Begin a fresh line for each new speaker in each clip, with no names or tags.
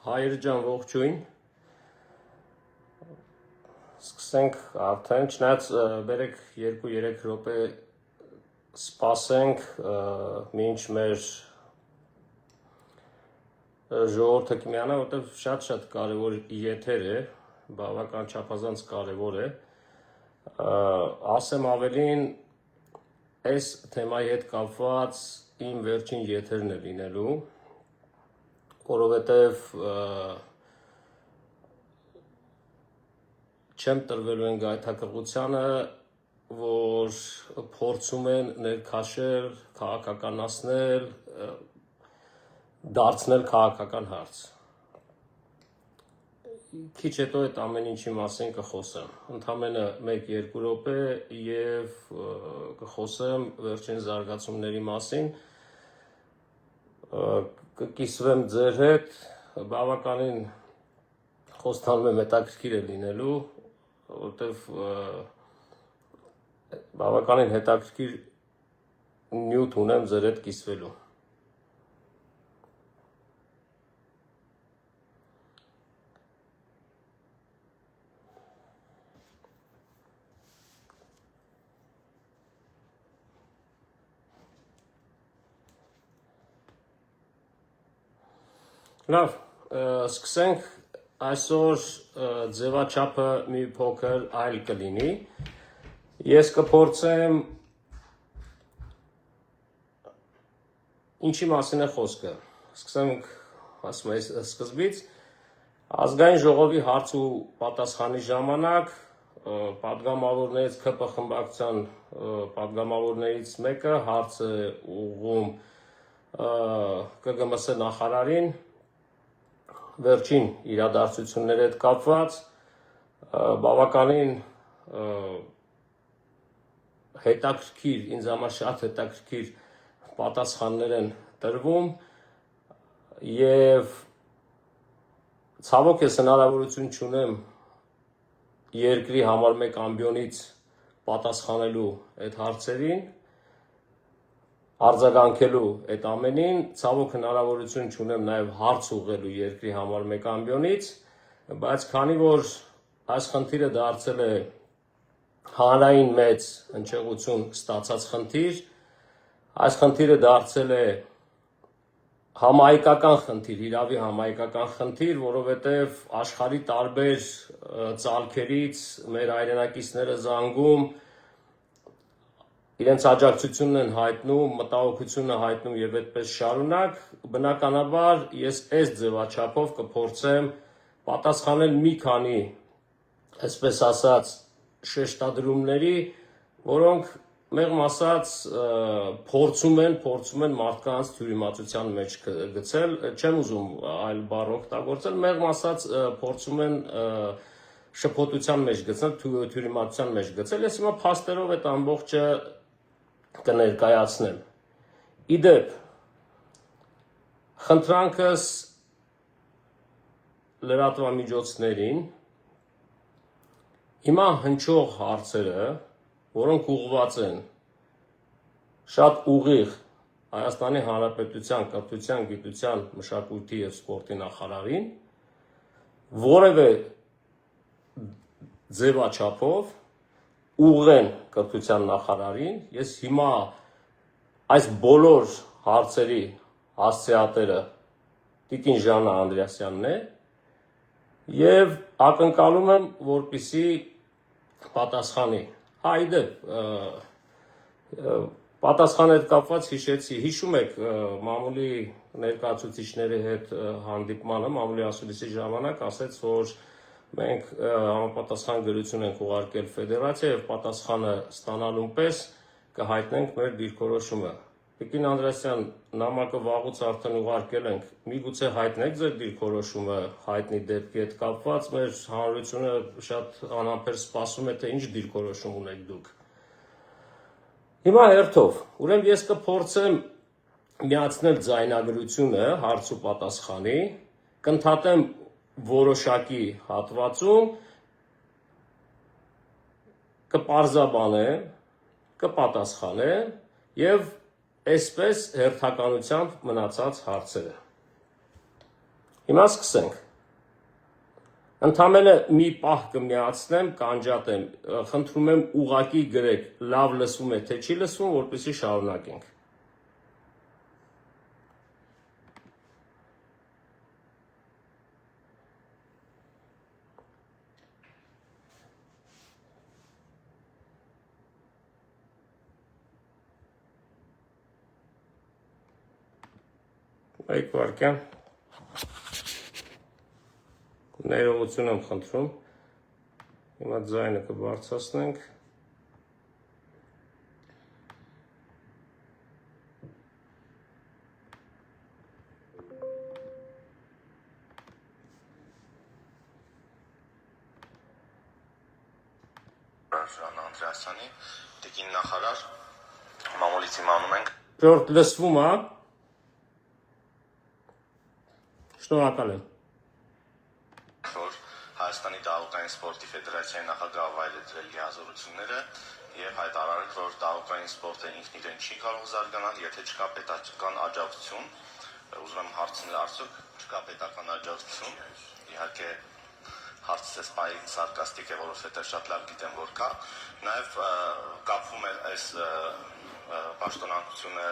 Հայր ջան ողջույն, սկսենք արդեն, չնայած բերեք 2-3 րոպե սպասենք, մինչ մեր ժողովուրդը կմիանա, որտեղ շատ կարևոր եթեր է, բավական չափազանց կարևոր է, ասեմ ավելին, այս թեմայի հետ կապված իմ վերջին եթերն է լինելու, որովհետև չեմ տրվելու են գայթակղությանը, որ փորձում են ներքաշել, քաղաքականացնել, դարձնել քաղաքական հարց։ Քիչ հետո այդ ամեն ինչի մասին կխոսեմ, ընդամենը 1-2 րոպե և կխոսեմ վերջին զարգացումների մասին, կկիսվեմ ձեր հետ, բավականին խոստանում եմ հետաքրքիր է լինելու, որտև բավականին հետաքրքիր նյութ ունեմ ձեր հետ կիսվելու։ Լավ, սկսենք, այսօր ձևաչափը մի փոքր այլ կլինի, ես կփորձեմ, ինչի մասին է խոսքը, սկսենք ասում եմ սկզբից, ազգային ժողովի հարց ու պատասխանի ժամանակ, պատգամավորներից ՔՊ խմբակցության պատգամավորներից մեկը հարց է ուղղում ԿԳՄՍ նախարարին, վերջին իրադարձությունների հետ կապված, բավականին հետաքրքիր, ինձ համար շատ հետաքրքիր պատասխաններ են տրվում և ցավոք ես հնարավորություն չունեմ երկրի համար մեկ ամբիոնից պատասխանելու այդ հարցերին, արձագանքելու այդ ամենին, ցավոք հնարավորություն չունեմ նաև հարց ուղղելու երկրի համար մեկ ամբիոնից, բայց քանի որ այս խնդիրը դարձել է հանրային մեծ հնչեղություն ստացած խնդիր, այս խնդիրը դարձել է համահայկական խնդիր, իրավի համահայկական խնդիր, որովհետև աշխարհի տարբեր ծալքերից մեր հայրենակիցները զանգում, իրենց աջակցությունն են հայտնում, մտահոգությունը հայտնում և այդպես շարունակ, բնականաբար ես այս ձևաչափով կփորձեմ պատասխանել մի քանի, այսպես ասած, շեշտադրումների, որոնք մեղմ ասած փորձում են մարդկանց թյուրիմացության մեջ գցել, չեմ ուզում այլ բառ օգտագործել, մեղմ ասած փորձում են շփոթության մեջ գցել, թյուրիմացության մեջ գցել, ես հիմա փաստերով այդ ամբողջը կներկայացնեմ։ Իդեպ, խնդրանքս լրատվամիջոցներին, հիմա հնչող հարցերը, որոնք ուղղված են շատ ուղիղ Հայաստանի Հանրապետության կրթության, գիտության, մշակույթի և սպորտի նախարարին, որևէ ձևաչափով ուղղեն կրթության նախարարին, ես հիմա այս բոլոր հարցերի հասցեատերը տիկին Ժաննա Անդրեասյանն է և ակնկալում եմ, որպեսզի պատասխանի։ Իդեպ, պատասխանի հետ կապված հիշում եք մամուլի ներկայացուցիչների հետ հանդիպմանը, մամուլի ասուլիսի ժամանակ ասեց, որ մենք համապատասխան գրություն ենք ուղարկել ֆեդերացիա և պատասխանը ստանալուն պես կհայտնենք մեր դիրքորոշումը։ Տիկին Անդրեասյան, նամակը վաղուց արդեն ուղարկել ենք, միգուցե հայտնեք ձեր դիրքորոշումը հայտնի դեպքի հետ կապված, մեր հանրությունը շատ անհամբեր սպասում է, թե ինչ դիրքորոշում ունեք դուք։ Հիմա հերթով, ուրեմն ես կփորձեմ միացնել ձայնագրությունը հարց ու պատասխանի, կընդհատեմ որոշակի հատվածում, կպարզաբանեմ, կպատասխանեմ և այսպես հերթականությամբ մնացած հարցերը։ Հիմա սկսենք։ Ընդամենը մի պահ կմիացնեմ, կանջատեմ, խնդրում եմ ուղակի գրեք, լավ լսվում է, թե չի լսվում, որպեսզի շարունակենք։ Մեկ վարքյան։ Ներողություն եմ խնդրում։ Հիմա ձայնը կբարձրացնենք։
Ժան Անդրեասյանի, տիկին նախարար, մամուլից իմանում ենք,
Ժորդ լսվում է։ Շնորհակալ եմ։
որ Հայաստանի դահուկային սպորտի ֆեդերացիայի նախագահը վայելել լիազորությունները եւ հայտարարել, որ դահուկային սպորտը ինքն իրեն չի կարող զարգանալ, եթե չկա պետական աջակցություն։ Ուզում եմ հարցնել, արդյոք չկա պետական աջակցություն։ Իհարկե հարցը սպային սարկաստիկ է, որովհետեւ շատ լավ գիտեմ, որ կա։ Նաեւ կապվում է այս պաշտոնանկությունը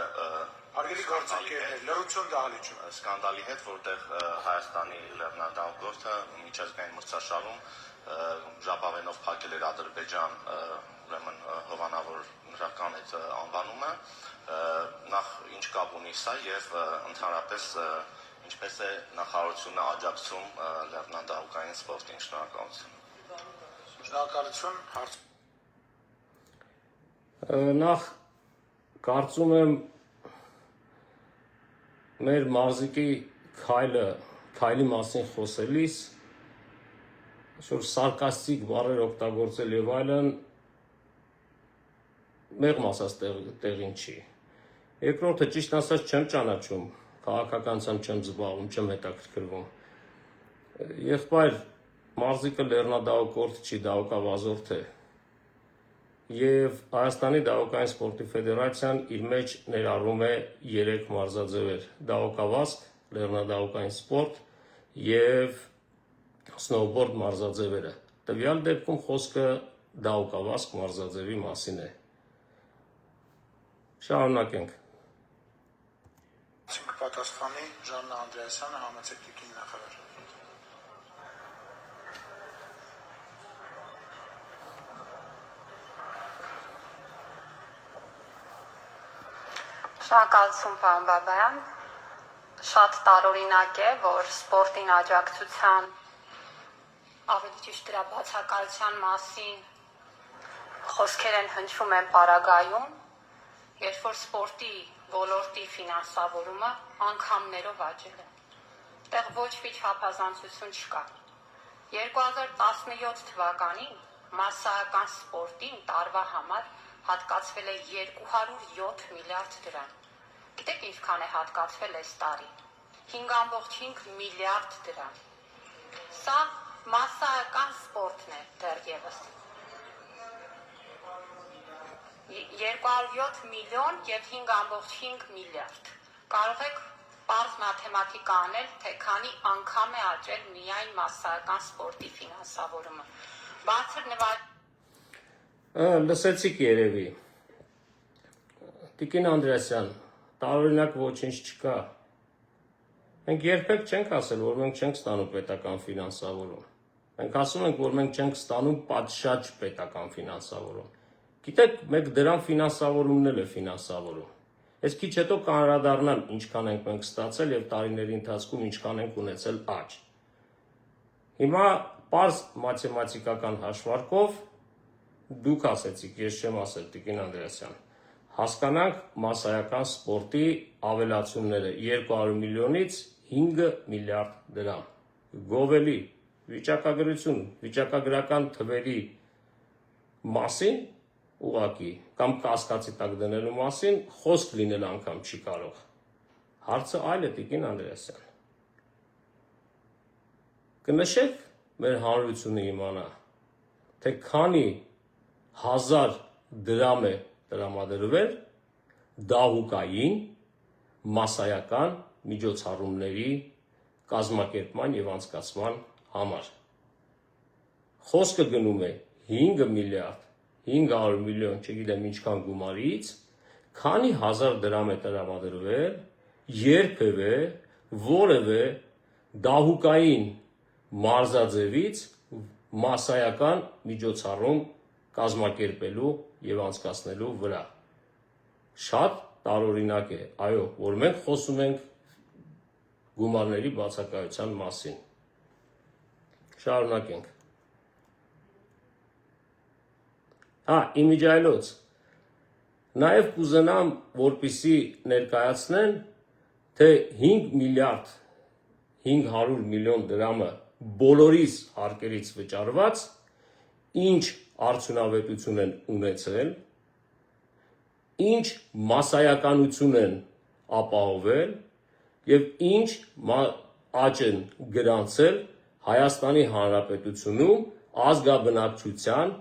Արգելի գործընկերներ, լրություն դահլիճում։
Սկանդալի հետ, որտեղ Հայաստանի լեռնադահուկորդը միջազգային մրցաշարում ժապավենով փակել էր Ադրբեջան, ուրեմն հովանավորական այդ անվանումը, նախ ինչ կապ ունի սա եւ ընդհանրապես ինչպես է նախարարությունը աջակցում լեռնադահուկային սպորտին։ Շնորհակալություն։
Շնորհակալություն, հարց։
Նախ կարծում եմ մեր մարզիկի քայլի մասին խոսելիս որ սարկաստիկ բառեր օգտագործել եւ այլն մեղմ ասած տեղին չի։ Երկրորդը ճիշտ ասած չեմ ճանաչում, քաղաքականությամբ չեմ զբաղվում, չեմ հետաքրքրվում։ Եղբայր մարզիկը լեռնադահուկորդ չի, դահուկավազորդ է։ Եվ Հայաստանի դահուկային սպորտի ֆեդերացիան իր մեջ ներառում է 3 մարզաձևեր՝ դահուկավազք, լեռնադահուկային սպորտ եւ սնոուբորդ մարզաձևերը։ Տվյալ դեպքում խոսքը դահուկավազք մարզաձևի մասին է։ Շարունակենք։
Պատասխանի Ժան Անդրեասյանը, համեցեք տիկին նախարար։
Շնորհակալություն, պարոն Բաբայան։ Շատ տարօրինակ է, որ սպորտին աջակցության, ավելի ճիշտ դրա բացակայության մասին խոսքեր են հնչում են պարագայում, երբ որ սպորտի ոլորտի ֆինանսավորումը անգամներով աճել է։ Այդտեղ ոչ մի չափազանցություն չկա։ 2017 թվականին մասսայական սպորտին տարվա համար հատկացվել է 207 միլիարդ դրամ։ Գիտեք ինչքան է հատկացվել այս տարի։ 5.5 միլիարդ դրամ։ Սա մասսայական սպորտն է դեռևս։ 207 միլիոն եւ 5.5 միլիարդ։ Կարող եք պարզ մաթեմատիկա անել, թե քանի անգամ է աճել միայն մասսայական սպորտի ֆինանսավորումը։ Բարձր
Լսեցիք երևի։ Տիկին Անդրեասյան, տարօրինակ ոչինչ չկա։ Մենք երբեք չենք ասել, որ մենք չենք ստանում պետական ֆինանսավորում։ Մենք ասում ենք, որ մենք չենք ստանում պատշաճ պետական ֆինանսավորում։ Գիտեք, մեկ դրամ ֆինանսավորումն էլ է ֆինանսավորում։ Այս քիչ հետո կանրադառնամ ինչքան ենք մենք ստացել եւ տարիների ընթացքում ինչքան ենք ունեցել աճ։ Հիմա պարզ մաթեմատիկական հաշվարկով դուք ասեցիք, ես չեմ ասել, տիկին Անդրեասյան, հասկանանք մասսայական սպորտի ավելացումները 200 միլիոնից 5 միլիարդ դրամ։ Գովելի վիճակագրություն, վիճակագրական թվերի մասին ուղակի կամ կասկածի տակ դնելու մասին խոսք լինել անգամ չի կարող։ Հարցը այլ է, տիկին Անդրեասյան։ Կնշեք մեր հանրությունը իմանա, թե քանի հազար դրամ է տրամադրվել դահուկային մասսայական միջոցառումների կազմակերպման եւ անցկացման համար։ Խոսքը գնում է 5 միլիարդ 500 միլիոն, չգիտեմ ինչքան գումարից, քանի հազար դրամ է տրամադրվել երբևէ որևէ դահուկային մարզաձևից մասսայական միջոցառում կազմակերպելու եւ անցկացնելու վրա։ Շատ տարօրինակ է, այո, որ մենք խոսում ենք գումարների բացակայության մասին։ Շարունակենք։ Իմիջայլոց, նաև կուզենամ, որպիսի ներկայացնեն, թե 5 միլիարդ 500 միլիոն դրամը բոլորիս հարկերից վճարված, ինչ արդյունավետություն են ունեցել, ինչ մասսայականություն են ապահովել եւ ինչ աճ են գրանցել Հայաստանի Հանրապետությունում ազգաբնակչության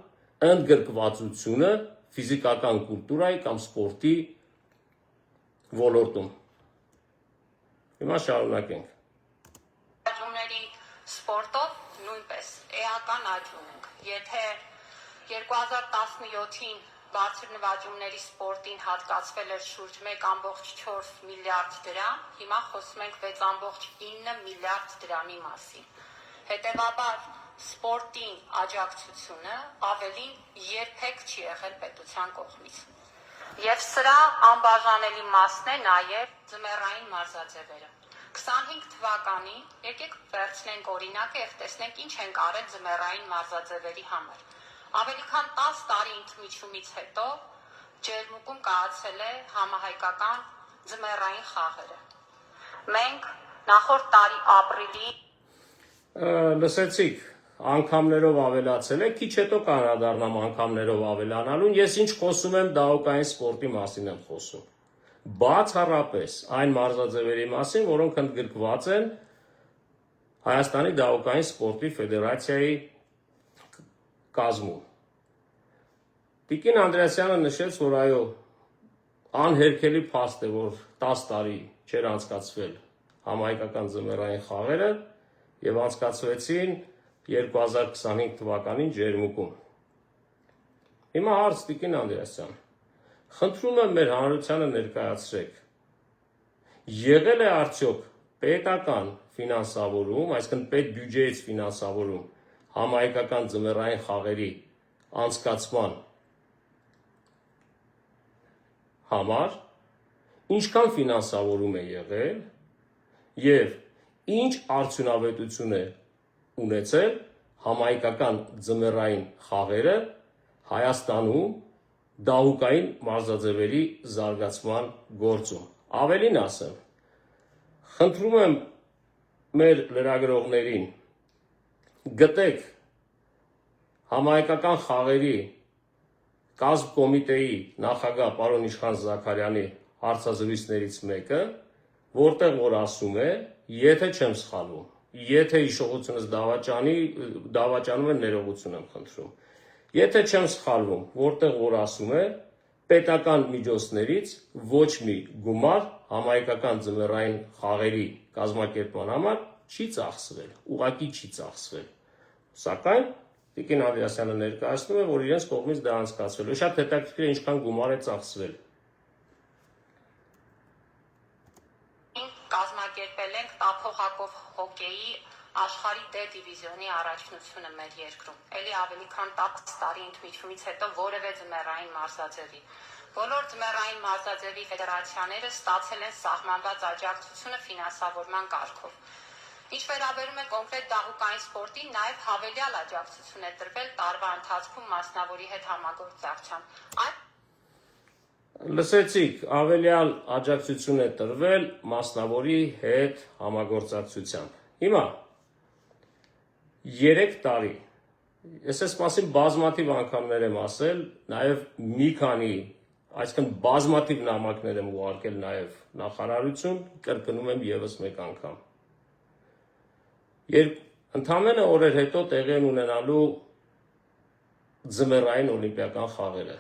ընդգրկվածությունը ֆիզիկական կուլտուրայի կամ սպորտի ոլորտում։ Հիմա շարունակենք։
Աճումների սպորտով նույնպես էական աճում ենք։ Եթե 2017-ին բարձր նվաճումների սպորտին հատկացվել էր շուրջ 1.4 միլիարդ դրամ, հիմա խոսում ենք 6.9 միլիարդ դրամի մասին։ Հետևաբար սպորտին աջակցությունը ավելին երբեք չի եղել պետության կողմից։ Եվ սրա անբաժանելի մասն է նաև ձմեռային մարզաձևերը։ 25 թվականին եկեք վերցնենք օրինակը եւ տեսնենք ինչ ենք արել ձմեռային մարզաձևերի համար։ Ավելի քան 10 տարի ընդմիջումից հետո Ջերմուկում կայացել է համահայկական ձմեռային խաղերը։ Մենք նախորդ տարի ապրիլի
Լսեցիք, անգամներով ավելացել է, քիչ հետո կանրադառնամ անգամներով ավելանալուն, ես ինչ խոսում եմ դահուկային սպորտի մասին եմ խոսում։ Բացառապես այն մարզաձևերի մասին, որոնք ընդգրկված են Հայաստանի դահուկային սպորտի ֆեդերացիայի կազմում։ Տիկին Անդրեասյանը նշեց, որ այո, անհերքելի փաստ է, որ 10 տարի չէր անցկացվել համահայկական ձմեռային խաղերը եւ անցկացվեցին 2025 թվականին Ջերմուկում։ Հիմա հարց Տիկին Անդրեասյան, խնդրում եմ մեր հանրությանը ներկայացրեք, եղել է արդյոք պետական ֆինանսավորում, այսինքն պետ բյուջեից ֆինանսավորում համահայկական ձմեռային խաղերի անցկացման համար, ինչքան ֆինանսավորում է եղել եւ ինչ արդյունավետություն է ունեցել համահայկական ձմեռային խաղերը Հայաստանում դահուկային մարզաձևերի զարգացման գործում։ Ավելին ասեմ, խնդրում եմ մեր լրագրողներին գտեք համահայկական խաղերի կազմկոմիտեի նախագահ պարոն Իշխան Զաքարյանի հարցազրույցներից մեկը, որտեղ որ ասում է, եթե չեմ սխալվում, եթե հիշողությունս դավաճանում է, ներողություն եմ խնդրում, եթե չեմ սխալվում, որտեղ որ ասում է, պետական միջոցներից ոչ մի գումար համահայկական ձմեռային խաղերի կազմակերպման համար չի ծախսվել, ուղղակի չի ծախսվել, սակայն Տիկին Անդրեասյանը ներկայացնում է, որ իրենց կողմից դա անցկացվել է, շատ հետաքրքիր է ինչքան գումար է ծախսվել։
Կազմակերպել ենք տափողակով հոկեյի աշխարհի D դիվիզիոնի առաջնությունը մեր երկրում։ Էլի ավելի քան 10 տարի ընդմիջումից հետո որևէ ձմեռային մարզաձևի։ Բոլոր ձմեռային մարզաձևի ֆեդերացիաները ստացել են սահմանված աջակցությունը ֆինանսավորման կարգով։ Ինչ վերաբերում է կոնկրետ դահուկային սպորտին, նաև հավելյալ աջակցություն է տրվել տարվա ընթացքում մասնավորի հետ համագործակցությամբ։
Լսեցիք, ավելյալ աջակցություն է տրվել մասնավորի հետ համագործակցությամբ։ Հիմա 3 տարի, ես այս մասին բազմաթիվ անգամներ եմ ասել, նաև մի քանի, այսինքն բազմաթիվ նամակներ եմ ուղարկել նաև նախարարություն, կրկնում եմ եւս մեկ անգամ։ Ընդամենը օրեր հետո տեղի են ունենալու ձմեռային օլիմպիական խաղերը։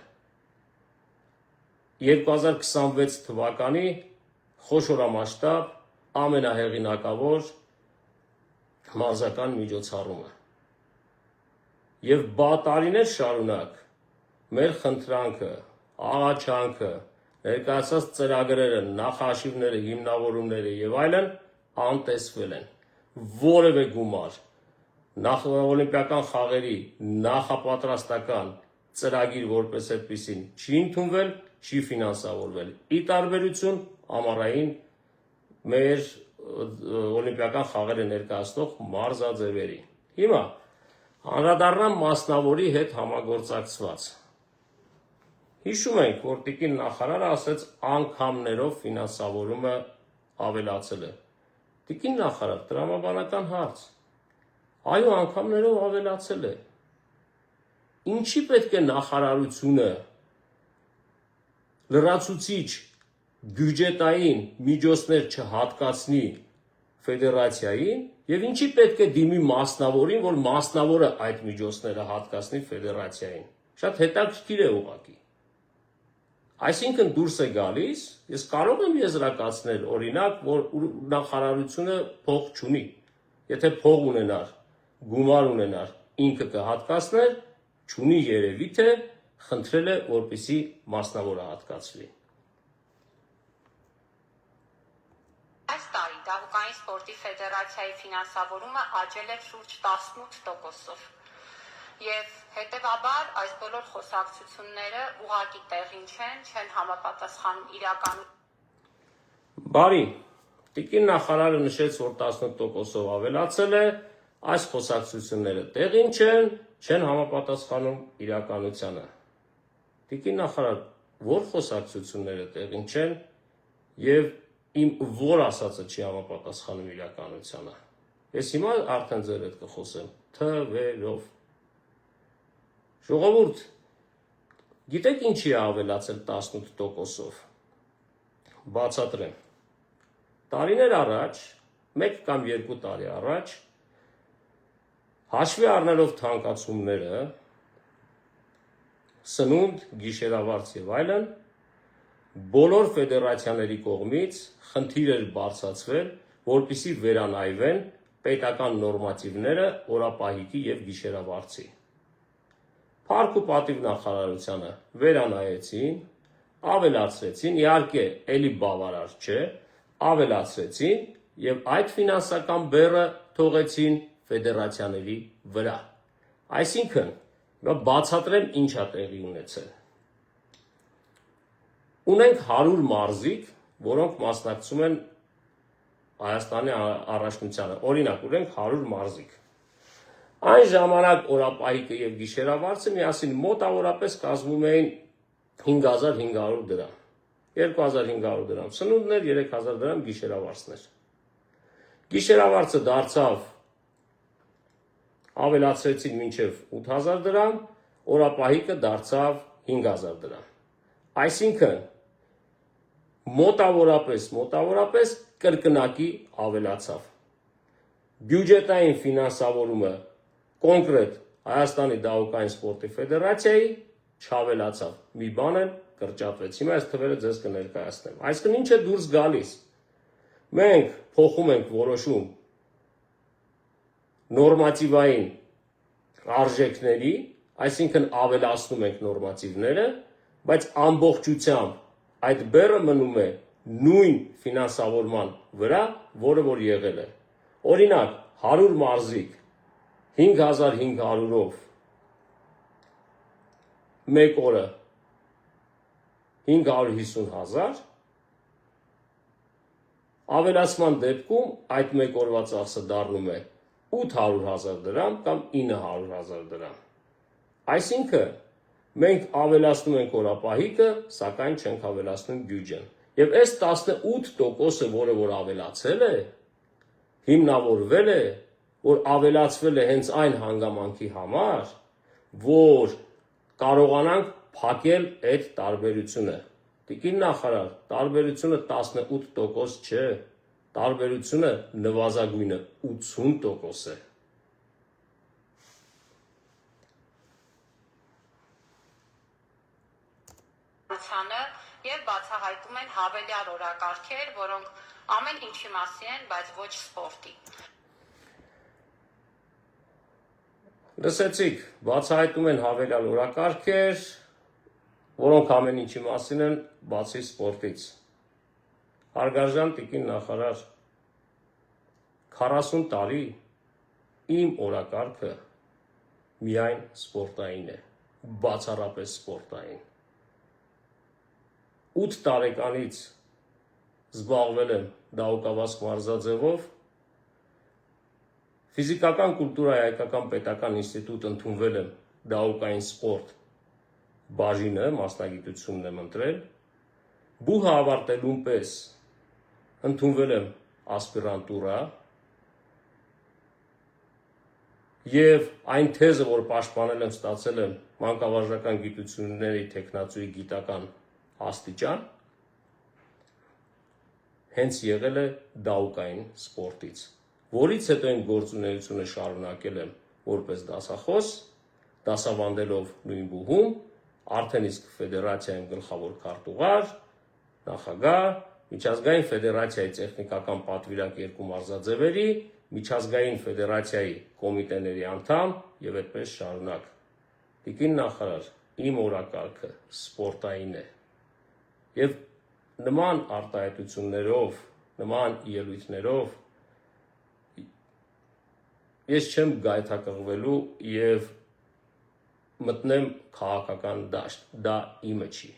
2026 թվականի խոշորամասշտաբ ամենահեղինակավոր մարզական միջոցառումը։ Եվ տարիներ շարունակ մեր խնդրանքը, աղաչանքը, ներկայացած ծրագրերը, նախաշիվները, հիմնավորումները եւ այլն անտեսվել են։ Որևէ գումար օլիմպիական խաղերի նախապատրաստական ծրագիր որպես այդպեսին չի ընդունվել, չի ֆինանսավորվել։ Ի տարբերություն ամառային մեր օլիմպիական խաղերը ներկայացնող մարզաձևերի։ Հիմա անդրադառնամ մասնավորի հետ համագործակցված։ Հիշում ենք, որ տիկին նախարարը ասեց անգամներով ֆինանսավորումը ավելացել է։ Տիկին նախարար, տրամաբանական հարց։ Այո, անգամներով ավելացել է։ Ինչի պետք է նախարարությունը լրացուցիչ բյուջետային միջոցներ չհատկացնի ֆեդերացիային եւ ինչի պետք է դիմի մասնավորին, որ մասնավորը այդ միջոցները հատկացնի ֆեդերացիային։ Շատ հետաքրքիր է ուղղակի։ Այսինքն դուրս է գալիս, ես կարող եմ եզրակացնել օրինակ, որ նախարարությունը փող չունի։ Եթե փող ունենար, գումար ունենար, ինքը կհատկացներ, չունի երևի թե խնդրել է, որպեսզի մասնավորը հատկացվի։
Այս տարի Դահուկային սպորտի ֆեդերացիայի ֆինանսավորումը աճել է շուրջ 18%-ով։ Եվ հետևաբար այս բոլոր խոսակցությունները ուղղակի տեղին չեն համապատասխանում իրականությանը։
Բարի, տիկին նախարարը նշեց, որ 18%-ով ավելացել է, այս խոսակցությունները տեղին չեն համապատասխանում իրականությանը։ Տիկին նախարար, որ խոսակցությունները տեղին չեն եւ իմ որ ասածը չի համապատասխանում իրականությանը։ Ես հիմա արդեն ձեր հետ կխոսեմ թվերով։ Ժողովուրդ, գիտեք ինչի է ավելացել 18%-ով։ Բացատրեմ։ Տարիներ առաջ, 1 կամ 2 տարի առաջ, հաշվի առնելով թանկացումները, սնունդ, գիշերավարձ եւ այլն, բոլոր ֆեդերացիաների կողմից խնդիր էր բարձրացվել, որպեսզի վերանայվեն պետական նորմատիվները օրապահիկի եւ գիշերավարձի։ Փառք ու պատիվ նախարարությանը վերանայեցին, ավելացրեցին, իհարկե էլի բավարար չէ, ավելացրեցին եւ այդ ֆինանսական բեռը թողեցին ֆեդերացիաների վրա։ Այսինքն, բացատրեմ ինչա տեղի ունեցել։ Ունենք 100 մարզիկ, որոնք մասնակցում են Հայաստանի առաջնությանը։ Օրինակ, ունենք 100 մարզիկ։ Այն ժամանակ օրապահիկը եւ գիշերավարձը միասին մոտավորապես կազմում էին 5500 դրամ։ 2500 դրամ սնունդներ, 3000 դրամ գիշերավարձներ։ Գիշերավարձը դարձավ ավելացրեցին մինչև 8000 դրամ, օրապահիկը դարձավ 5000 դրամ։ Այսինքն մոտավորապես կրկնակի ավելացավ։ Բյուջետային ֆինանսավորումը կոնկրետ Հայաստանի Դահուկային սպորտի ֆեդերացիայի չավելացավ։ Մի բան էլ կրճատվեց։ Հիմա այս թվերը ձեզ կներկայացնեմ։ Այսինքն ինչ է դուրս գալիս։ Մենք փոխում ենք որոշում նորմատիվային արժեքների, այսինքն ավելացնում ենք նորմատիվները, բայց ամբողջությամբ այդ բեռը մնում է նույն ֆինանսավորման վրա, որը որ եղել է։ Օրինակ 100 մարզիկ 5500-ով մեկ օրը 550,000, ավելացման դեպքում այդ մեկ օրվա ծախսը դառնում է 800,000 դրամ կամ 900,000 դրամ։ Այսինքն մենք ավելացնում ենք օրապահիկը, սակայն չենք ավելացնում բյուջեն։ Եվ այս 18%-ը, որը որ ավելացել է, հիմնավորվել է, որ ավելացվել է հենց այն հանգամանքի համար, որ կարողանանք փակել այդ տարբերությունը։ Տիկին նախարար, տարբերությունը 18% չէ, տարբերությունը նվազագույնը 80% է։
Եվ բացահայտում են հավելյալ օրակարգեր, որոնք ամեն ինչի մասին են, բայց ոչ սպորտի։
Լսեցիք, բացահայտում են հավելյալ օրակարգեր, որոնք ամեն ինչի մասին են, բացի սպորտից։ Հարգարժան տիկին նախարար, 40 տարի իմ օրակարգը միայն սպորտային է, բացառապես սպորտային։ 8 տարեկանից զբաղվել եմ դահուկավազք մարզաձևով, ֆիզիկական կուլտուրայի հայկական պետական ինստիտուտ ընդունվել եմ դահուկային սպորտ բաժինը, մասնագիտությունն եմ ընտրել, բուհը ավարտելուն պես ընդունվել եմ ասպիրանտուրա և այն թեզը, որ պաշտպանել եմ, ստացել եմ մանկավարժական գիտությունների թեկնածուի գիտական աստիճան, հենց եղել է դահուկային սպորտից, որից հետո իմ գործունեությունը շարունակել եմ որպես դասախոս, դասավանդելով նույն բուհում, արդեն իսկ ֆեդերացիայում գլխավոր քարտուղար, նախագահ, միջազգային ֆեդերացիայի տեխնիկական պատվիրակ 2 մարզաձևերի, միջազգային ֆեդերացիայի կոմիտեների անդամ և այդպես շարունակ։ Տիկին նախարար, իմ օրակարգը սպորտային է և նման արտահայտություններով, նման ելույթներով ես չեմ գայթակղվելու և մտնեմ քաղաքական դաշտ, դա իմը չի։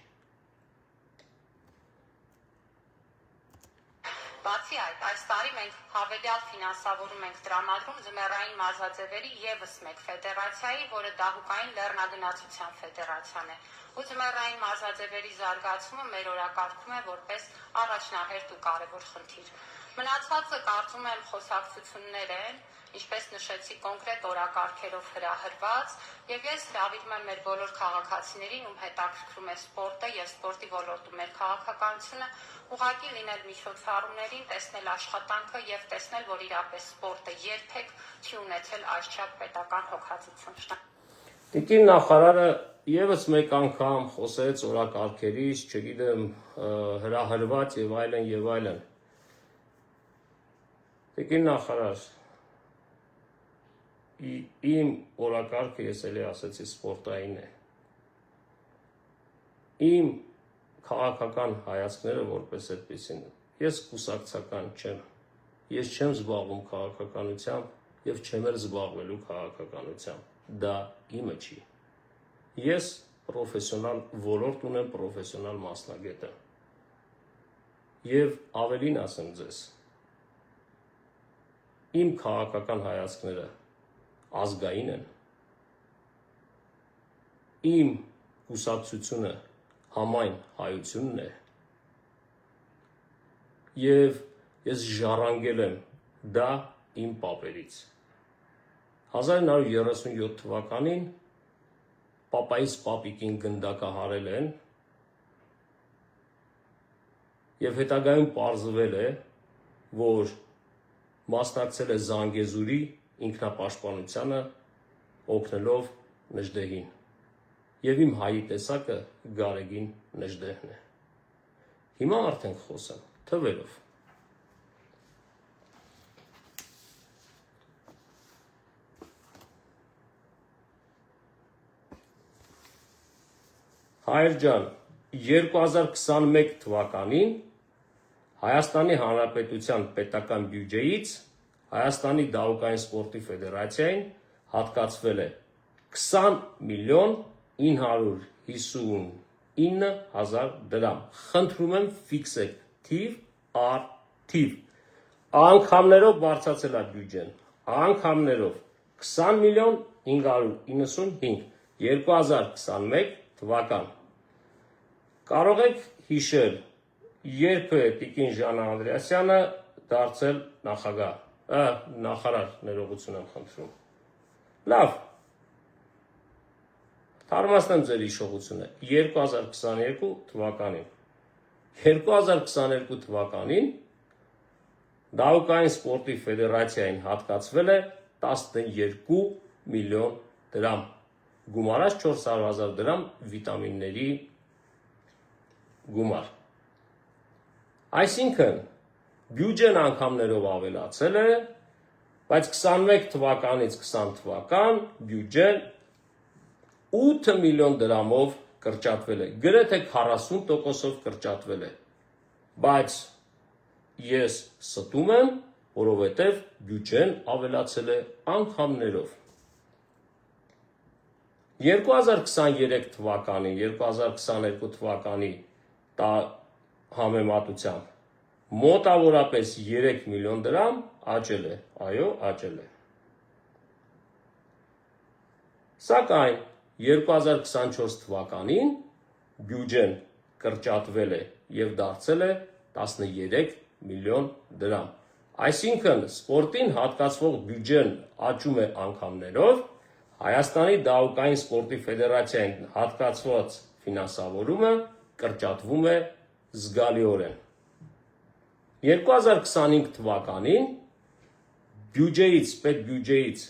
Բացի այդ, այս տարի մենք հավելյալ ֆինանսավորում ենք տրամադրում ձմեռային մարզաձևերի ևս մեկ ֆեդերացիայի, որը դահուկային լեռնագնացության ֆեդերացիան է, ու ձմեռային մարզաձևերի զարգացումը մեր օրակարգում է որպես առաջնահերթ ու կարևոր խնդիր։ Մնացածը կարծում եմ խոսակցություններ են, ինչպես նշեցի, կոնկրետ օրակարգերով հրահրված, և ես հրավիրում եմ մեր բոլոր քաղաքացիներին, ում հետաքրքրում է սպորտը և սպորտի ոլորտում մեր քաղաքականությունը, ուղղակի լինել միջոցառումներին, տեսնել աշխատանքը և տեսնել, որ իրապես սպորտը երբեք չի ունեցել այսչափ պետական հոգացություն։
Տիկին նախարարը ևս մեկ անգամ խոսեց օրակարգերից, չգիտեմ, հրահրված և այլն և այլն։ Տիկին նախարար, իմ օրակարգը, ես էլի ասեցի, սպորտային է։ Իմ քաղաքական հայացքները որպես այդպիսին, ես կուսակցական չեմ, ես չեմ զբաղվում քաղաքականությամբ և չեմ էլ զբաղվելու քաղաքականությամբ, դա իմը չի։ Ես պրոֆեսիոնալ ոլորտ ունեմ, պրոֆեսիոնալ մասնագետ եմ։ Եվ ավելին ասեմ ձեզ, իմ քաղաքական հայացքները ազգային են, իմ կուսակցությունը համայն հայությունն է, և ես ժառանգել եմ դա իմ պապերից։ 1937 թվականին պապայիս պապիկին գնդակահարել են և հետագայում պարզվել է, որ մասնակցել է Զանգեզուրի ինքնապաշտպանությանը, օգնելով Նժդեհին, և իմ հայի տեսակը Գարեգին Նժդեհն է։ Հիմա արդեն խոսեմ թվերով։ Հայր ջան, 2021 թվականին Հայաստանի Հանրապետության պետական բյուջեից Հայաստանի դահուկային սպորտի ֆեդերացիային հատկացվել է 20 միլիոն 959 հազար դրամ։ Խնդրում եմ ֆիքսեք թիվ առ թիվ։ Անգամներով բարձրացել է բյուջեն, անգամներով 20 միլիոն 595 2021 թվական։ Կարող եք հիշել, երբ է տիկին Ժանա Անդրեասյանը դարձել նախարար, ներողություն եմ խնդրում։ Լավ, թարմացնեմ ձեր հիշողությունը, 2022 թվականին։ 2022 թվականին դահուկային սպորտի ֆեդերացիային հատկացվել է 12 միլիոն դրամ, գումարած 400 հազար դրամ վիտամինների գումար։ Այսինքն, բյուջեն անգամներով ավելացել է, բայց 21 թվականից 20 թվական բյուջեն 8 միլիոն դրամով կրճատվել է, գրեթե 40%-ով կրճատվել է, բայց ես ստում եմ, որովհետև բյուջեն ավելացել է անգամներով։ 2023 թվականի, 2022 թվականի համեմատությամբ մոտավորապես 3 միլիոն դրամ աճել է, այո, աճել է։ Սակայն 2024 թվականին բյուջեն կրճատվել է եւ դարձել է 13 միլիոն դրամ։ Այսինքն սպորտին հատկացվող բյուջեն աճում է անգամներով, Հայաստանի դահուկային սպորտի ֆեդերացիային հատկացված ֆինանսավորումը կրճատվում է զգալիորեն։ 2025 թվականին պետբյուջեից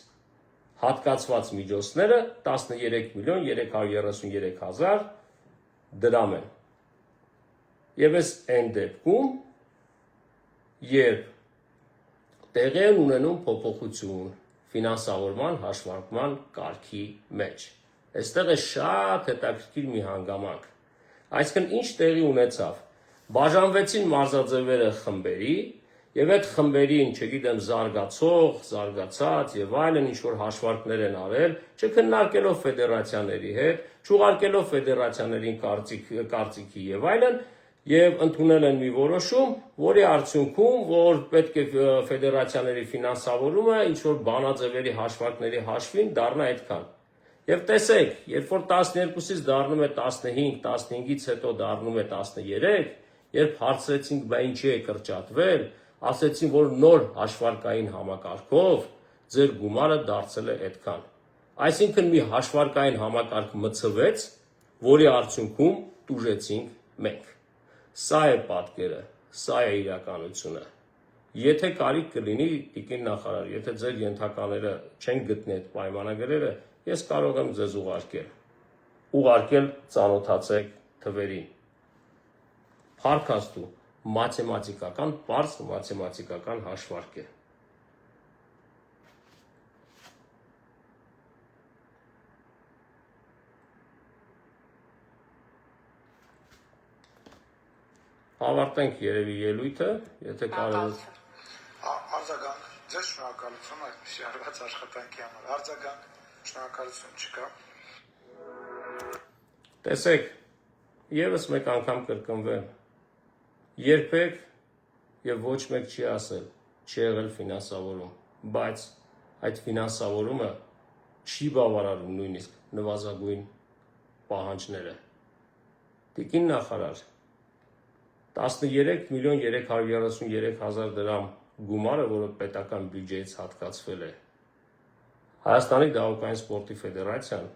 հատկացված միջոցները 13 միլիոն 333 հազար դրամ են։ Եվ այս այն դեպքում, երբ տեղի են ունենում փոփոխություն ֆինանսավորման հաշվարկման կարգի մեջ։ Այստեղ է շատ հետաքրքիր մի հանգամանք։ Այսինքն ինչ տեղի ունեցավ։ Բաժանվեցին մարզաձևերը խմբերի, եւ այդ խմբերին, չգիտեմ, զարգացած եւ այլն ինչ-որ հաշվարկներ են արել, չքննարկելով ֆեդերացիաների հետ, չուղարկելով ֆեդերացիաներին կարծիքի եւ այլն, եւ ընդունել են մի որոշում, որի արդյունքում, որ պետք է ֆեդերացիաների ֆինանսավորումը ինչ-որ բանաձևերի հաշվարկների հաշվին դառնա այդքան։ Եվ տեսեք, երբ որ 12-ից դառնում է 15, 15-ից հետո դառնում է 13, երբ հարցրեցինք, բա ինչի է կրճատվել, ասեցին, որ նոր հաշվարկային համակարգով ձեր գումարը դարձել է այդքան։ Այսինքն մի հաշվարկային համակարգ մցվեց, որի արդյունքում տուժեցինք մենք։ Սա է պատկերը, սա է իրականությունը։ Եթե կարիք կլինի, տիկին նախարար, եթե ձեր ենթակաները չեն գտնի այդ պայմանագրերը, ես կարող եմ ձեզ ուղարկել ծանոթացեք թվերին։ Փառքաստու մաթեմատիկական, պարզ մաթեմատիկական հաշվարկ է։ Ավարտենք երևի ելույթը, եթե կարող եք։
Արձագանք, ձեզ շնորհակալություն այդպիսի արված աշխատանքի համար։ Արձագանք, շնորհակալություն չկա։
Տեսեք, եւս մեկ անգամ կրկնվեմ։ Երբեք եւ ոչ մեկ չի ասել, չի եղել ֆինանսավորում, բայց այդ ֆինանսավորումը չի բավարարում նույնիսկ նվազագույն պահանջները։ Տիկին նախարար, 13 միլիոն 333 հազար դրամ գումարը, որը պետական բյուջեից հատկացվել է, Հայաստանի դահուկային սպորտի ֆեդերացիան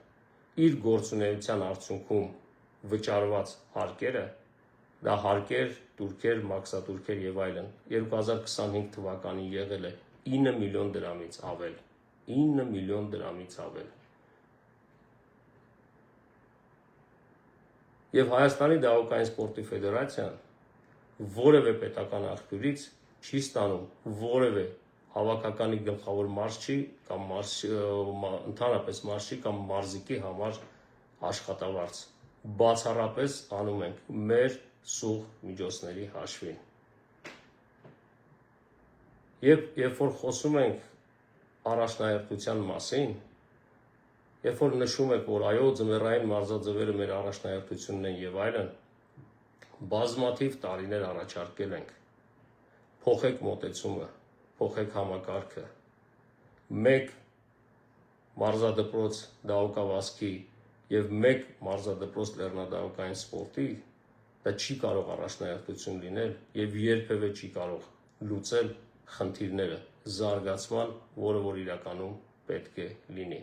իր գործունեության արդյունքում վճարված հարկերը, դա հարկեր, տուրքեր, մաքսատուրքեր եւ այլն, 2025 թվականին եղել է 9 միլիոն դրամից ավել, 9 միլիոն դրամից ավել։ Եվ Հայաստանի դահուկային սպորտի ֆեդերացիան որևէ պետական աղբյուրից չի ստանում որևէ հավաքականի գլխավոր մարզչի կամ ընդհանրապես մարզչի կամ մարզիկի համար աշխատավարձ։ Բացառապես անում ենք մեր սուղ միջոցների հաշվին։ Երբ որ խոսում ենք առաջնահերթության մասին, երբ որ նշում եք, որ այո, ձմեռային մարզաձևերը մեր առաջնահերթությունն են եւ այլն, բազմաթիվ տարիներ առաջարկել ենք, փոխեք մոտեցումը, փոխեք համակարգը, մեկ մարզադպրոց դահուկավազքի եւ մեկ մարզադպրոց լեռնադահուկային սպորտի, դա չի կարող առաջնահերթություն լինել եւ երբևէ չի կարող լուծել խնդիրները զարգացման, որը որ իրականում պետք է լինի։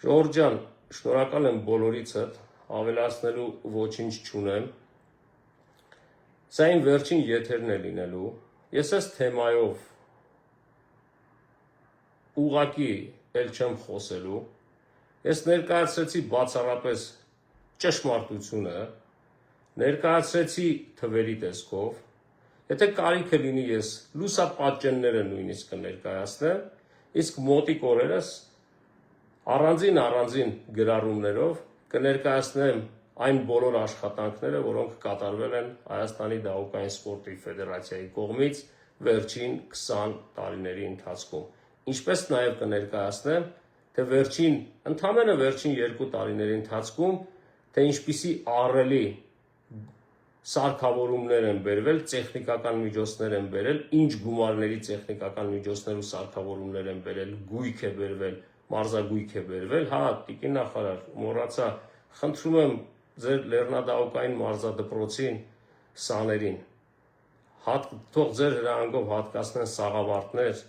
Ժողովուրդ ջան, շնորհակալ եմ բոլորիցդ, ավելացնելու ոչինչ չունեմ։ Սա իմ վերջին եթերն է լինելու։ Ես այս թեմայով ուղղակի էլ չեմ խոսելու։ Ես ներկայացրեցի բացառապես ճշմարտությունը, ներկայացրեցի թվերի տեսքով Եթե կարիքը լինի, ես լուսապատճենները նույնիսկ կներկայացնեմ, իսկ մոտիկ օրերս առանձին գրառումներով կներկայացնեմ այն բոլոր աշխատանքները, որոնք կատարվել են Հայաստանի դահուկային սպորտի ֆեդերացիայի կողմից վերջին 20 տարիների ընթացքում։ Ինչպես նաև կներկայացնեմ, թե ընդամենը վերջին 2 տարիների ընթացքում, թե ինչպիսի ահռելի սարքավորումներ են բերվել, տեխնիկական միջոցներ են բերել, ինչ գումարների տեխնիկական միջոցներ ու սարքավորումներ են բերել, գույք է բերվել, մարզագույք է բերվել, հա, տիկին նախարար, մոռացա, խնդրում եմ ձեր Լեռնադահուկային մարզադպրոցին սաներին, թող ձեր հրահանգով հատկացնեն սաղավարտներ,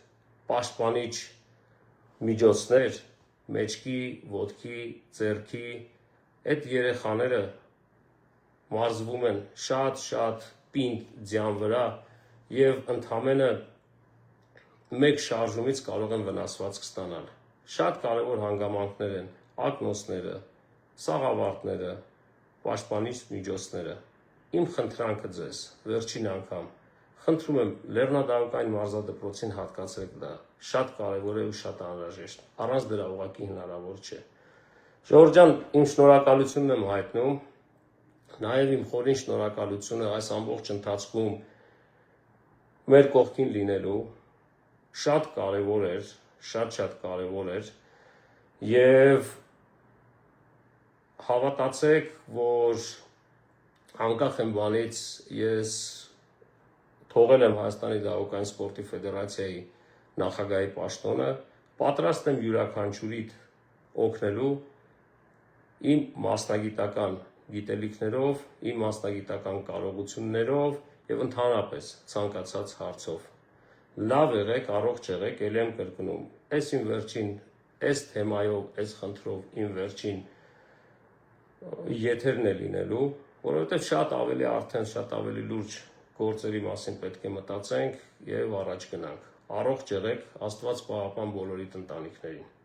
պաշտպանիչ միջոցներ, մեջքի, ոտքի, ձեռքի, այդ երեխաները մարզվում են շատ պինդ ձյան վրա և ընդամենը մեկ շարժումից կարող են վնասվածք ստանալ։ Շատ կարևոր հանգամանքներ են ակնոցները, սաղավարտները, պաշտպանիչ միջոցները։ Իմ խնդրանքը ձեզ, վերջին անգամ, խնդրում եմ Լեռնադահուկային մարզադպրոցին հատկացրեք դա, շատ կարևոր է ու շատ անհրաժեշտ, առանց դրա ուղղակի հնարավոր չէ։ Ժողովուրդ ջան, իմ շնորհակալությունն եմ հայտնում, նաև իմ խորին շնորհակալությունը այս ամբողջ ընթացքում մեր կողքին լինելու, շատ կարևոր էր, շատ կարևոր էր և հավատացեք, որ անկախ այն բանից ես թողել եմ Հայաստանի դահուկային սպորտի ֆեդերացիայի նախագահի պաշտոնը, պատրաստ եմ յուրաքանչյուրիդ օգնելու իմ մասնագիտական գիտելիքներով, իմ մասնագիտական կարողություններով և ընդհանրապես ցանկացած հարցով։ Լավ եղեք, առողջ եղեք, ելի եմ կրկնում, այս թեմայով, այս խնդրով իմ վերջին եթերն է լինելու, որովհետև շատ ավելի լուրջ գործերի մասին պետք է մտածենք և առաջ գնանք։ Առողջ եղեք, Աստված պահապան բոլորիդ ընտանիքներին։